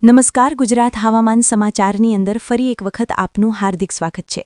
નમસ્કાર ગુજરાત હવામાન સમાચારની અંદર ફરી એક વખત આપનું હાર્દિક સ્વાગત છે।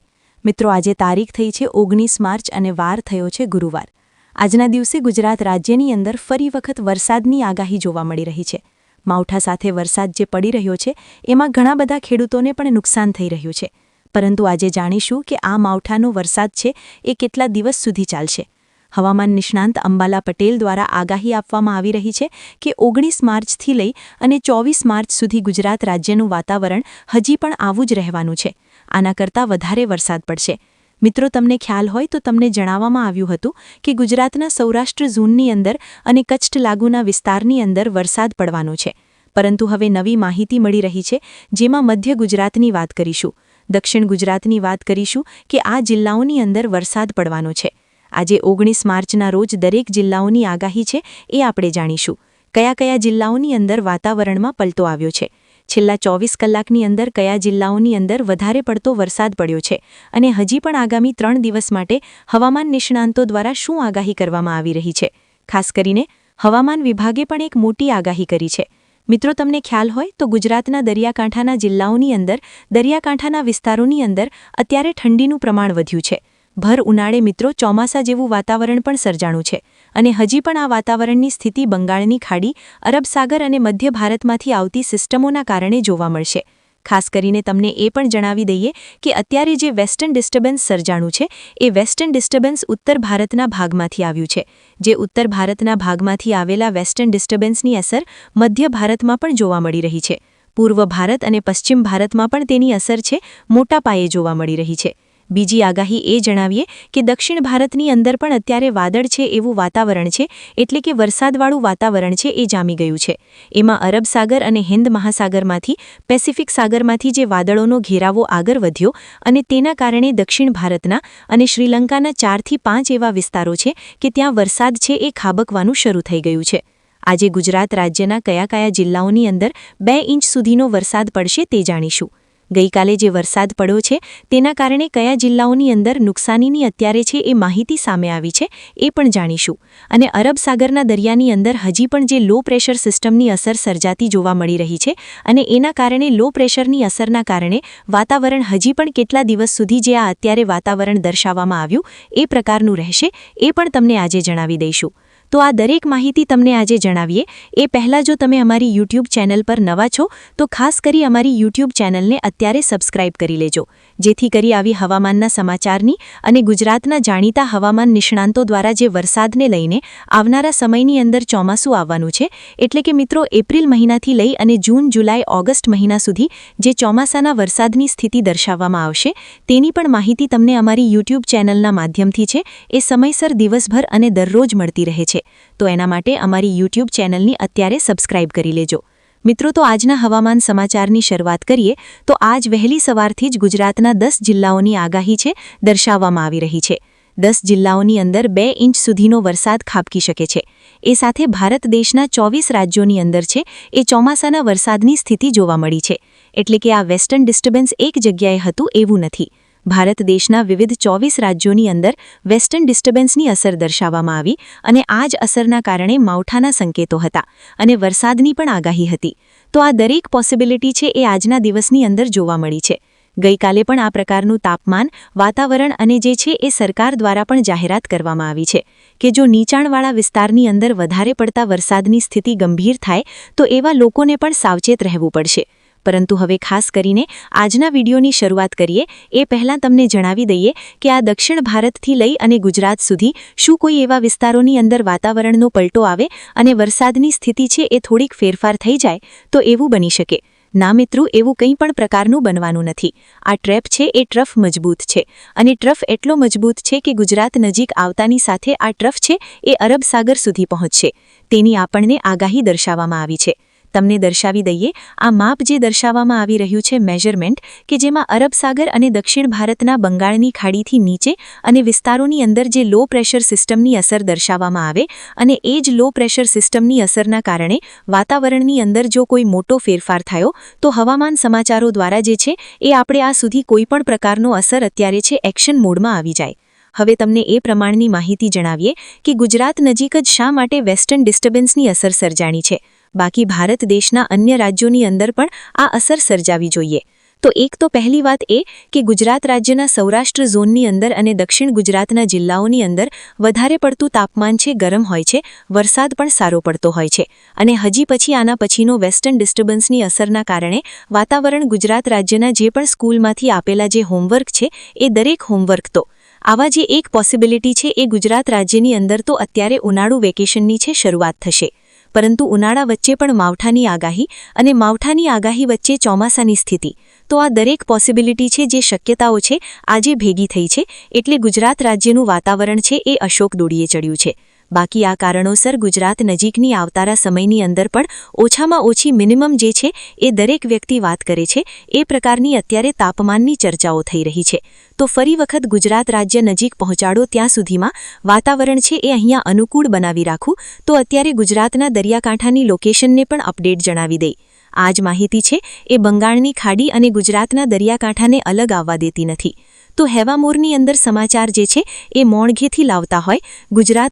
મિત્રો આજે તારીખ થઈ છે 19 માર્ચ અને વાર થયો છે ગુરુવાર। આજના દિવસે ગુજરાત રાજ્યની અંદર ફરી વખત વરસાદની આગાહી જોવા મળી રહી છે। માવઠા સાથે વરસાદ જે પડી રહ્યો છે એમાં ઘણા બધા ખેડૂતોને પણ નુકસાન થઈ રહ્યું છે, પરંતુ આજે જાણીશું કે આ માવઠાનો વરસાદ છે એ કેટલા દિવસ સુધી ચાલશે। હવામાન નિષ્ણાંત અંબાલા પટેલ દ્વારા આગાહી આપવામાં આવી રહી છે કે 19 માર્ચથી લઈ અને 24 માર્ચ સુધી ગુજરાત રાજ્યનું વાતાવરણ હજી પણ આવું જ રહેવાનું છે। આના કરતાં વધારે વરસાદ પડશે। મિત્રો તમને ખ્યાલ હોય તો તમને જણાવવામાં આવ્યું હતું કે ગુજરાતના સૌરાષ્ટ્ર ઝોનની અંદર અને કચ્છ લાગુના વિસ્તારની અંદર વરસાદ પડવાનો છે, પરંતુ હવે નવી માહિતી મળી રહી છે જેમાં મધ્ય ગુજરાતની વાત કરીશું, દક્ષિણ ગુજરાતની વાત કરીશું કે આ જિલ્લાઓની અંદર વરસાદ પડવાનો છે। આજે 19 માર્ચના રોજ દરેક જિલ્લાઓની આગાહી છે એ આપણે જાણીશું। કયા કયા જિલ્લાઓની અંદર વાતાવરણમાં પલટો આવ્યો છે, છેલ્લા 24 કલાકની અંદર કયા જિલ્લાઓની અંદર વધારે પડતો વરસાદ પડ્યો છે અને હજી પણ આગામી 3 દિવસ માટે હવામાન નિષ્ણાંતો દ્વારા શું આગાહી કરવામાં આવી રહી છે। ખાસ કરીને હવામાન વિભાગે પણ એક મોટી આગાહી કરી છે। મિત્રો તમને ખ્યાલ હોય તો ગુજરાતના દરિયાકાંઠાના જિલ્લાઓની અંદર, દરિયાકાંઠાના વિસ્તારોની અંદર અત્યારે ઠંડીનું પ્રમાણ વધ્યું છે। ભર ઉનાળે મિત્રો ચોમાસા જેવું વાતાવરણ પણ સર્જાણું છે અને હજી પણ આ વાતાવરણની સ્થિતિ બંગાળની ખાડી, અરબ સાગર અને મધ્ય ભારતમાંથી આવતી સિસ્ટમોના કારણે જોવા મળશે। ખાસ કરીને તમને એ પણ જણાવી દઈએ કે અત્યારે જે વેસ્ટર્ન ડિસ્ટર્બન્સ સર્જાણું છે એ વેસ્ટર્ન ડિસ્ટર્બન્સ ઉત્તર ભારતના ભાગમાંથી આવ્યું છે। જે ઉત્તર ભારતના ભાગમાંથી આવેલા વેસ્ટર્ન ડિસ્ટર્બન્સની અસર મધ્ય ભારતમાં પણ જોવા મળી રહી છે। પૂર્વ ભારત અને પશ્ચિમ ભારતમાં પણ તેની અસર છે મોટા પાયે જોવા મળી રહી છે। બીજી આગાહી એ જણાવીએ કે દક્ષિણ ભારતની અંદર પણ અત્યારે વાદળ છે એવું વાતાવરણ છે, એટલે કે વરસાદવાળું વાતાવરણ છે એ જામી ગયું છે। એમાં અરબ સાગર અને હિન્દ મહાસાગરમાંથી, પેસિફિક સાગરમાંથી જે વાદળોનો ઘેરાવો આગળ વધ્યો અને તેના કારણે દક્ષિણ ભારતના અને શ્રીલંકાના 4 થી 5 એવા વિસ્તારો છે કે ત્યાં વરસાદ છે એ ખાબકવાનું શરૂ થઈ ગયું છે। આજે ગુજરાત રાજ્યના કયા કયા જિલ્લાઓની અંદર 2 ઇંચ સુધીનો વરસાદ પડશે તે જાણીશું। ગઈકાલે જે વરસાદ પડ્યો છે તેના કારણે કયા જિલ્લાઓની અંદર નુકસાનીની અત્યારે છે એ માહિતી સામે આવી છે એ પણ જાણીશું। અને અરબ સાગરના દરિયાની અંદર હજી પણ જે લો પ્રેશર સિસ્ટમની અસર સર્જાતી જોવા મળી રહી છે અને એના કારણે લો પ્રેશરની અસરના કારણે વાતાવરણ હજી પણ કેટલા દિવસ સુધી જે આ અત્યારે વાતાવરણ દર્શાવવામાં આવ્યું એ પ્રકારનું રહેશે એ પણ તમને આજે જણાવી દઈશું। તો આ દરેક માહિતી તમને આજે જણાવીએ એ પહેલાં જો તમે અમારી YouTube ચેનલ પર નવા છો તો ખાસ કરી અમારી YouTube ચેનલને અત્યારે સબસ્ક્રાઇબ કરી લેજો, જેથી કરી આવી હવામાનના સમાચારની અને ગુજરાતના જાણીતા હવામાન નિષ્ણાંતો દ્વારા જે વરસાદને લઈને આવનારા સમયની અંદર ચોમાસું આવવાનું છે, એટલે કે મિત્રો એપ્રિલ મહિનાથી લઈ અને જૂન, જુલાઈ, ઓગસ્ટ મહિના સુધી જે ચોમાસાના વરસાદની સ્થિતિ દર્શાવવામાં આવશે તેની પણ માહિતી તમને અમારી YouTube ચેનલના માધ્યમથી છે એ સમયસર દિવસભર અને દરરોજ મળતી રહે છે। તો એના માટે અમારી YouTube ચેનલની અત્યારે સબસ્ક્રાઇબ કરી લેજો। મિત્રો તો આજના હવામાન સમાચારની શરૂઆત કરીએ તો આજ વહેલી સવારથી જ ગુજરાતના 10 જિલ્લાઓની આગાહી છે દર્શાવવામાં આવી રહી છે। 10 જિલ્લાઓની અંદર 2 ઇંચ સુધીનો વરસાદ ખાબકી શકે છે। એ સાથે ભારત દેશના 24 રાજ્યોની અંદર છે એ ચોમાસાના વરસાદની સ્થિતિ જોવા મળી છે, એટલે કે આ વેસ્ટર્ન ડિસ્ટર્બન્સ એક જગ્યાએ હતું એવું નથી। ભારત દેશના વિવિધ 24 રાજ્યોની અંદર વેસ્ટર્ન ડિસ્ટર્બન્સની અસર દર્શાવવામાં આવી અને આ જ અસરના કારણે માવઠાના સંકેતો હતા અને વરસાદની પણ આગાહી હતી। તો આ દરેક પોસિબિલિટી છે એ આજના દિવસની અંદર જોવા મળી છે। ગઈકાલે પણ આ પ્રકારનું તાપમાન, વાતાવરણ અને જે છે એ સરકાર દ્વારા પણ જાહેરાત કરવામાં આવી છે કે જો નીચાણવાળા વિસ્તારની અંદર વધારે પડતા વરસાદની સ્થિતિ ગંભીર થાય તો એવા લોકોને પણ સાવચેત રહેવું પડશે। પરંતુ હવે ખાસ કરીને આજના વિડીયોની શરૂઆત કરીએ એ પહેલાં તમને જણાવી દઈએ કે આ દક્ષિણ ભારતથી લઈ અને ગુજરાત સુધી શું કોઈ એવા વિસ્તારોની અંદર વાતાવરણનો પલટો આવે અને વરસાદની સ્થિતિ છે એ થોડીક ફેરફાર થઈ જાય તો એવું બની શકે। ના મિત્રો, એવું કંઈ પણ પ્રકારનું બનવાનું નથી। આ ટ્રેપ છે એ ટ્રફ મજબૂત છે અને ટ્રફ એટલો મજબૂત છે કે ગુજરાત નજીક આવતાની સાથે આ ટ્રફ છે એ અરબ સાગર સુધી પહોંચશે તેની આપણને આગાહી દર્શાવવામાં આવી છે। તમને દર્શાવી દઈએ આ માપ જે દર્શાવવામાં આવી રહ્યું છે મેઝરમેન્ટ, કે જેમાં અરબ સાગર અને દક્ષિણ ભારતના બંગાળની ખાડીથી નીચે અને વિસ્તારોની અંદર જે લો પ્રેશર સિસ્ટમની અસર દર્શાવવામાં આવે અને એ જ લો પ્રેશર સિસ્ટમની અસરના કારણે વાતાવરણની અંદર જો કોઈ મોટો ફેરફાર થયો તો હવામાન સમાચારો દ્વારા જે છે એ આપણે આ સુધી કોઈ પણ પ્રકારનો અસર અત્યારે છે એક્શન મોડમાં આવી જાય। હવે તમને એ પ્રમાણની માહિતી જણાવીએ કે ગુજરાત નજીક જ શા માટે વેસ્ટર્ન ડિસ્ટર્બન્સની અસર સર્જાણી છે। બાકી ભારત દેશના અન્ય રાજ્યોની અંદર પણ આ અસર સર્જાવી જોઈએ. તો એક તો પહેલી વાત એ કે ગુજરાત રાજ્યના સૌરાષ્ટ્ર ઝોનની અંદર અને દક્ષિણ ગુજરાતના જિલ્લાઓની અંદર વધારે પડતું તાપમાન છે, ગરમ હોય છે, વરસાદ પણ સારો પડતો હોય છે અને હજી પછી આના પછીનો વેસ્ટર્ન ડિસ્ટર્બન્સની અસરના કારણે વાતાવરણ ગુજરાત રાજ્યના જે પણ સ્કૂલમાંથી આપેલા જે હોમવર્ક છે એ દરેક હોમવર્ક તો આવા જે એક પોસિબિલિટી છે એ ગુજરાત રાજ્યની અંદર તો અત્યારે ઉનાળુ વેકેશનની છે શરૂઆત થશે, પરંતુ ઉનાળા વચ્ચે પણ માવઠાની આગાહી અને માવઠાની આગાહી વચ્ચે ચોમાસાની સ્થિતિ, તો આ દરેક પોસિબિલિટી છે જે શક્યતાઓ છે આજે ભેગી થઈ છે એટલે ગુજરાત રાજ્યનું વાતાવરણ છે એ અશોક દોડીએ ચડ્યું છે. બાકી આ કારણોસર ગુજરાત નજીકની આવતારા સમયની અંદર પણ ઓછામાં ઓછી મિનિમમ જે છે એ દરેક વ્યક્તિ વાત કરે છે એ પ્રકારની અત્યારે તાપમાનની ચર્ચાઓ થઈ રહી છે. તો ફરી વખત ગુજરાત રાજ્ય નજીક પહોંચાડો ત્યાં સુધીમાં વાતાવરણ છે એ અહીંયા અનુકૂળ બનાવી રાખું તો અત્યારે ગુજરાતના દરિયાકાંઠાની લોકેશનને પણ અપડેટ જણાવી દઈ. આ જ માહિતી છે એ બંગાળની ખાડી અને ગુજરાતના દરિયાકાંઠાને અલગ આવવા દેતી નથી. તો હેવામોરની અંદર સમાચાર જે છે એ મોણઘેથી લાવતા હોય,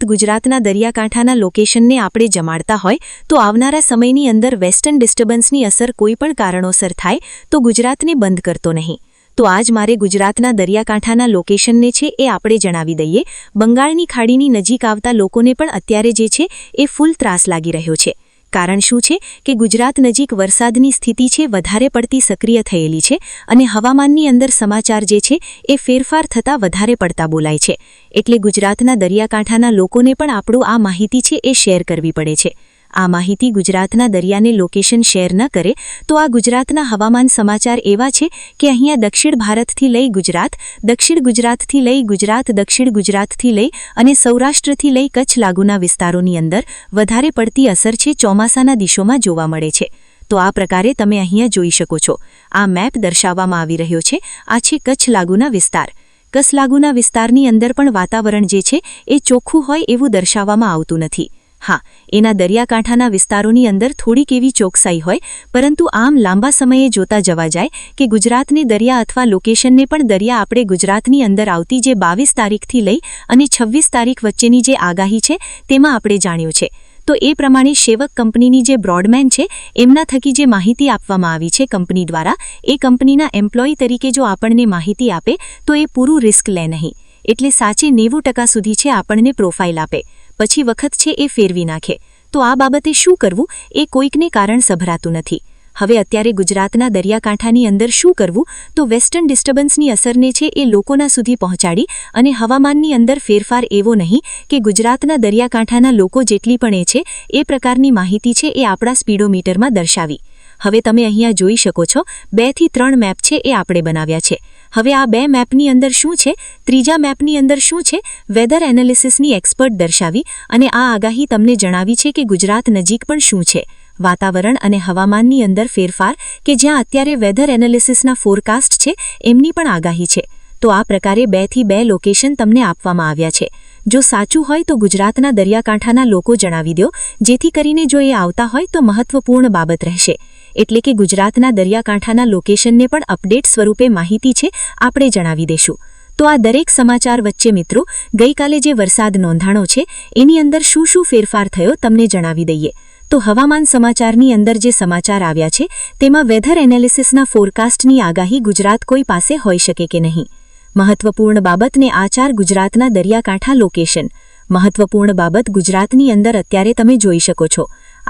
ગુજરાતના દરિયાકાંઠાના લોકેશનને આપણે જમાડતા હોય તો આવનારા સમયની અંદર વેસ્ટર્ન ડિસ્ટર્બન્સની અસર કોઈપણ કારણોસર થાય તો ગુજરાતને બંધ કરતો નહીં. તો આજ મારે ગુજરાતના દરિયાકાંઠાના લોકેશનને છે એ આપણે જણાવી દઈએ. બંગાળની ખાડીની નજીક આવતા લોકોને પણ અત્યારે જે છે એ ફૂલ ત્રાસ લાગી રહ્યો છે. કારણ શું છે કે ગુજરાત નજીક વરસાદની સ્થિતિ છે વધારે પડતી સક્રિય થયેલી છે અને હવામાનની અંદર સમાચાર જે છે એ ફેરફાર થતાં વધારે પડતા બોલાય છે એટલે ગુજરાતના દરિયાકાંઠાના લોકોને પણ આપણું આ માહિતી છે એ શેર કરવી પડે છે. આ માહિતી ગુજરાતના દરિયાને લોકેશન શેર ન કરે તો આ ગુજરાતના હવામાન સમાચાર એવા છે કે અહીંયા દક્ષિણ ભારતથી લઈ ગુજરાત, દક્ષિણ ગુજરાતથી લઈ ગુજરાત, દક્ષિણ ગુજરાતથી લઈ અને સૌરાષ્ટ્રથી લઈ કચ્છ લાગુના વિસ્તારોની અંદર વધારે પડતી અસર છે ચોમાસાના દિશોમાં જોવા મળે છે. તો આ પ્રકારે તમે અહીંયા જોઈ શકો છો. આ મેપ દર્શાવવામાં આવી રહ્યો છે. આ છે કચ્છ લાગુના વિસ્તાર. કચ્છ લાગુના વિસ્તારની અંદર પણ વાતાવરણ જે છે એ ચોખ્ખું હોય એવું દર્શાવવામાં આવતું નથી. હા, એના દરિયાકાંઠાના વિસ્તારોની અંદર થોડીક એવી ચોકસાઈ હોય, પરંતુ આમ લાંબા સમયે જોતા જવા જાય કે ગુજરાતને દરિયા અથવા લોકેશનને પણ દરિયા આપણે ગુજરાતની અંદર આવતી જે 22 તારીખથી લઈ અને 26 તારીખ વચ્ચેની જે આગાહી છે તેમાં આપણે જાણ્યું છે. તો એ પ્રમાણે સેવક કંપનીની જે બ્રોડમેન છે એમના થકી જે માહિતી આપવામાં આવી છે કંપની દ્વારા, એ કંપનીના એમ્પ્લોયી તરીકે જો આપણને માહિતી આપે તો એ પૂરું રિસ્ક લે નહીં, એટલે સાચે 90% સુધી છે આપણને પ્રોફાઇલ આપે, પછી વખત છે એ ફેરવી નાખે. તો આ બાબતે શું કરવું એ કોઈકને કારણ સભરાતું નથી. હવે અત્યારે ગુજરાતના દરિયાકાંઠાની અંદર શું કરવું તો વેસ્ટર્ન ડિસ્ટર્બન્સની અસરને છે એ લોકોના સુધી પહોંચાડી અને હવામાનની અંદર ફેરફાર એવો નહીં કે ગુજરાતના દરિયાકાંઠાના લોકો જેટલી પણ એ છે એ પ્રકારની માહિતી છે એ આપણા સ્પીડોમીટરમાં દર્શાવી. હવે તમે અહીંયા જોઈ શકો છો 2 થી 3 મેપ છે એ આપણે બનાવ્યા છે. હવે આ 2 મેપની અંદર શું છે, ત્રીજા મેપની અંદર શું છે, વેધર એનાલિસિસની એક્સપર્ટ દર્શાવી અને આ આગાહી તમને જણાવી છે કે ગુજરાત નજીક પણ શું છે. વાતાવરણ અને હવામાનની અંદર ફેરફાર કે જ્યાં અત્યારે વેધર એનાલિસિસના ફોરકાસ્ટ છે એમની પણ આગાહી છે. તો આ પ્રકારે 2 થી 2 લોકેશન તમને આપવામાં આવ્યા છે. જો સાચું હોય તો ગુજરાતના દરિયાકાંઠાના લોકો જણાવી દો, જેથી કરીને જો એ આવતા હોય તો મહત્વપૂર્ણ બાબત રહેશે. એટલે કે ગુજરાતના દરિયાકાંઠાના લોકેશનને પણ અપડેટ સ્વરૂપે માહિતી છે આપણે જણાવી દેશું. તો આ દરેક સમાચાર વચ્ચે મિત્રો ગઈકાલે જે વરસાદ નોંધાણો છે એની અંદર શું શું ફેરફાર થયો તમને જણાવી દઈએ. તો હવામાન સમાચારની અંદર જે સમાચાર આવ્યા છે તેમાં વેધર એનાલિસિસના ફોરકાસ્ટની આગાહી ગુજરાત કોઈ પાસે હોઈ શકે કે નહીં. મહત્વપૂર્ણ બાબતને આ 4 ગુજરાતના દરિયાકાંઠા લોકેશન. મહત્વપૂર્ણ બાબત ગુજરાતની અંદર અત્યારે તમે જોઈ શકો છો.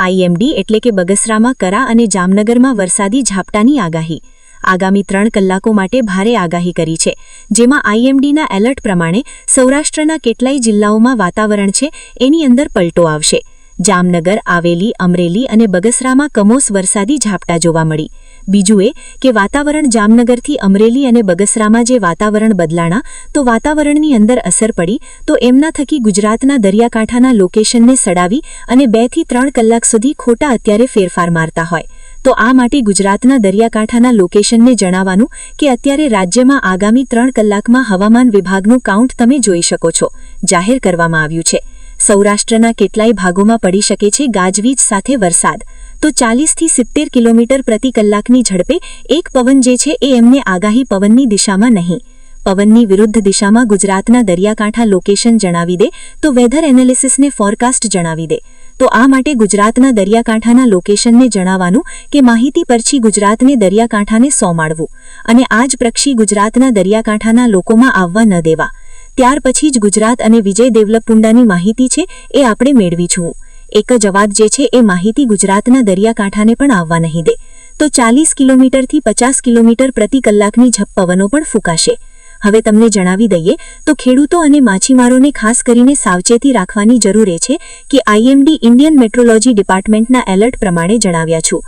IMD એટલે કે બગસરામાં કરા અને જામનગરમાં વરસાદી ઝાપટાની આગાહી. આગામી 3 કલાકો માટે ભારે આગાહી કરી છે, જેમાં IMDના એલર્ટ પ્રમાણે સૌરાષ્ટ્રના કેટલાય જિલ્લાઓમાં વાતાવરણ છે એની અંદર પલટો આવશે. જામનગર, આવેલી, અમરેલી અને બગસરામાં કમોસ વરસાદી ઝાપટા જોવા મળી. બીજું એ કે વાતાવરણ જામનગરથી અમરેલી અને બગસરામાં જે વાતાવરણ બદલાણા તો વાતાવરણની અંદર અસર પડી તો એમના થકી ગુજરાતના દરિયાકાંઠાના લોકેશનને સડાવી અને 2 થી 3 કલાક સુધી ખોટા અત્યારે ફેરફાર મારતા હોય. તો આ માટે ગુજરાતના દરિયાકાંઠાના લોકેશનને જણાવવાનું કે અત્યારે રાજ્યમાં આગામી 3 કલાકમાં હવામાન વિભાગનું કાઉન્ટ તમે જોઈ શકો છો, જાહેર કરવામાં આવ્યું છે. સૌરાષ્ટ્રના કેટલાય ભાગોમાં પડી શકે છે ગાજવીજ સાથે વરસાદ. તો 40 થી 70 કિલોમીટર પ્રતિ કલાકની ઝડપે એક પવન જે છે એ એમને આગાહી પવનની દિશામાં નહીં, પવનની વિરુદ્ધ દિશામાં ગુજરાતના દરિયાકાંઠા લોકેશન જણાવી દે તો વેધર એનાલિસિસને ફોરકાસ્ટ જણાવી દે. તો આ માટે ગુજરાતના દરિયાકાંઠાના લોકેશનને જણાવવાનું કે માહિતી પરથી ગુજરાતને દરિયાકાંઠાને સોંપવું અને આ જ પ્રક્ષી ગુજરાતના દરિયાકાંઠાના લોકોમાં આવવા ન દેવા. ત્યાર પછી જ ગુજરાત અને વિજય દેવલપુંડાની માહિતી છે એ આપણે મેળવી છું. એક જ અવાજ જે છે એ માહિતી ગુજરાતના દરિયાકાંઠાને પણ આવવા નહીં દે. તો 40 કિલોમીટરથી 50 કિલોમીટર પ્રતિ કલાકની ઝડપ પવનો પણ ફૂંકાશે. હવે તમને જણાવી દઈએ તો ખેડૂતો અને માછીમારોને ખાસ કરીને સાવચેતી રાખવાની જરૂર છે કે IMD ઇન્ડિયન મેટ્રોલોજી ડિપાર્ટમેન્ટના એલર્ટ પ્રમાણે જણાવ્યા છું.